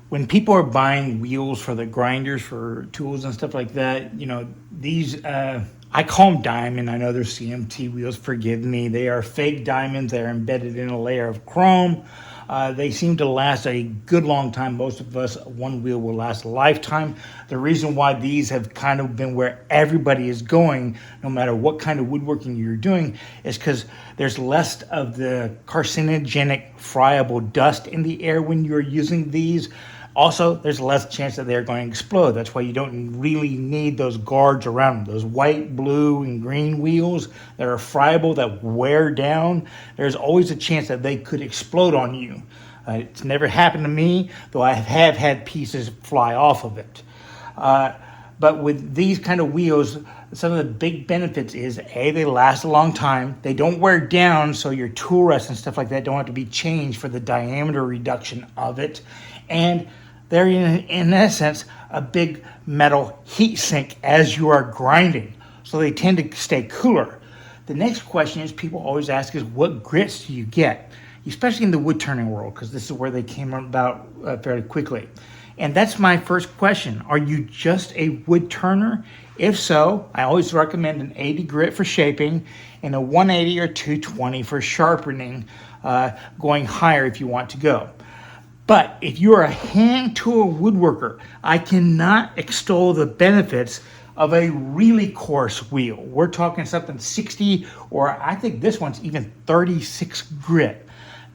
when people are buying wheels for the grinders for tools and stuff like that, these I call them diamond. I know they're CMT wheels. Forgive me. They are fake diamonds. They're embedded in a layer of chrome. They seem to last a good long time. Most of us, one wheel will last a lifetime. The reason why these have kind of been where everybody is going, no matter what kind of woodworking you're doing, is because there's less of the carcinogenic friable dust in the air when you're using these. Also, there's less chance that they're going to explode. That's why you don't really need those guards around them. Those white, blue, and green wheels that are friable, that wear down, there's always a chance that they could explode on you. It's never happened to me, though I have had pieces fly off of it. But with these kind of wheels, some of the big benefits is, A, they last a long time. They don't wear down, so your tool rests and stuff like that don't have to be changed for the diameter reduction of it. And they're, in essence, a big metal heat sink as you are grinding. So they tend to stay cooler. The next question is people always ask is, what grits do you get? Especially in the wood turning world, because this is where they came about fairly quickly. And that's my first question. Are you just a wood turner? If so, I always recommend an 80 grit for shaping and a 180 or 220 for sharpening, going higher if you want to go. But if you're a hand tool woodworker, I cannot extol the benefits of a really coarse wheel. We're talking something 60, or I think this one's even 36 grit.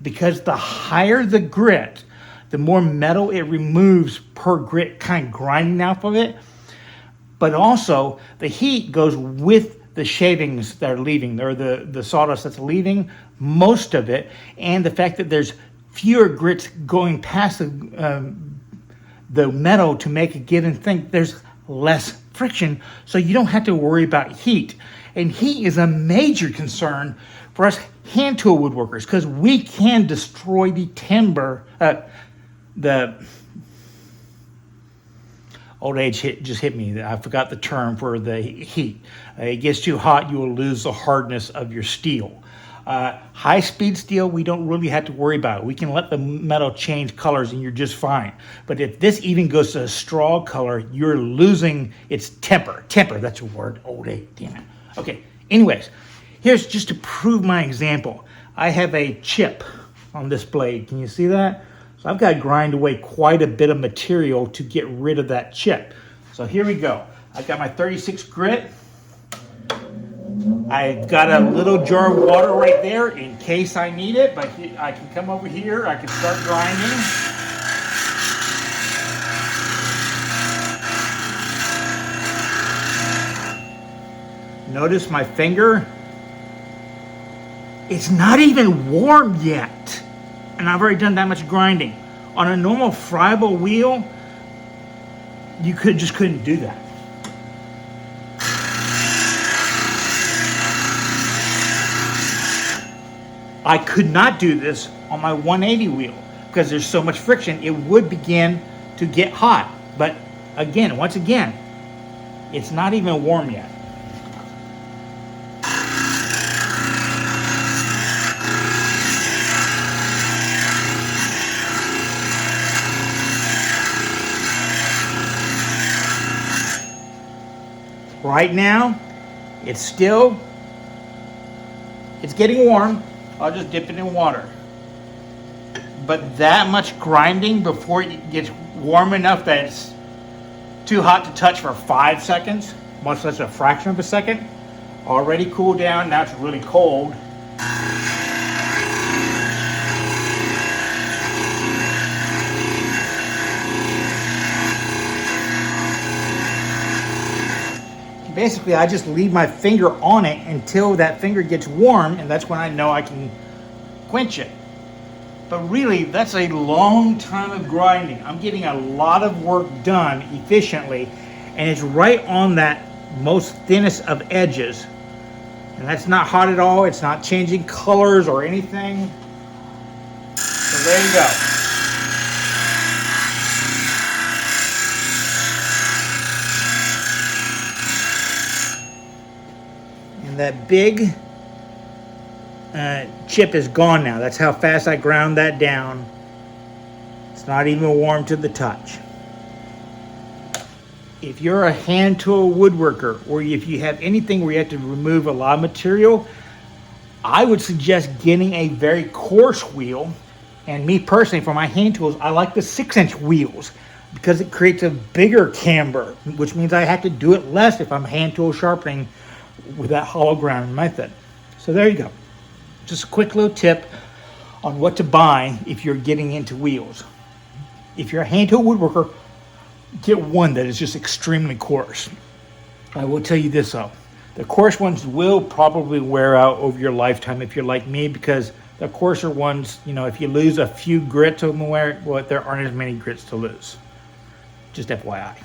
Because the higher the grit, the more metal it removes per grit, kind of grinding off of it. But also, the heat goes with the shavings that are leaving, or the sawdust that's leaving, most of it, and the fact that there's fewer grits going past the metal to make a given thing, there's less friction, so you don't have to worry about heat. And heat is a major concern for us hand tool woodworkers, because we can destroy the timber. The old age just hit me. I forgot the term for the heat. It gets too hot, you will lose the hardness of your steel. High-speed steel, we don't really have to worry about it. We can let the metal change colors and you're just fine. But if this even goes to a straw color, you're losing its temper. Temper, that's a word. Old age, damn it. Okay, anyways, here's just to prove my example. I have a chip on this blade. Can you see that? So I've got to grind away quite a bit of material to get rid of that chip. So here we go. I've got my 36 grit. I got a little jar of water right there in case I need it, but I can come over here, I can start grinding. Notice my finger, it's not even warm yet, and I've already done that much grinding. On a normal friable wheel, you just couldn't do that. I could not do this on my 180 wheel because there's so much friction, it would begin to get hot. But again, once again, it's not even warm yet. Right now, it's getting warm. I'll just dip it in water. But that much grinding before it gets warm enough that it's too hot to touch for 5 seconds, much less a fraction of a second, already cooled down, now it's really cold. Basically, I just leave my finger on it until that finger gets warm, and that's when I know I can quench it. But really, that's a long time of grinding. I'm getting a lot of work done efficiently, and it's right on that most thinnest of edges. And that's not hot at all. It's not changing colors or anything. So there you go. And that big chip is gone now. That's how fast I ground that down. It's not even warm to the touch. If you're a hand tool woodworker, or if you have anything where you have to remove a lot of material, I would suggest getting a very coarse wheel. And me personally, for my hand tools, I like the 6-inch wheels because it creates a bigger camber, which means I have to do it less if I'm hand tool sharpening with that hollow ground method. So there you go. Just a quick little tip on what to buy if you're getting into wheels. If you're a hand tool woodworker, get one that is just extremely coarse. I will tell you this though, the coarse ones will probably wear out over your lifetime if you're like me, because the coarser ones, if you lose a few grits on the wear, well, there aren't as many grits to lose. Just FYI.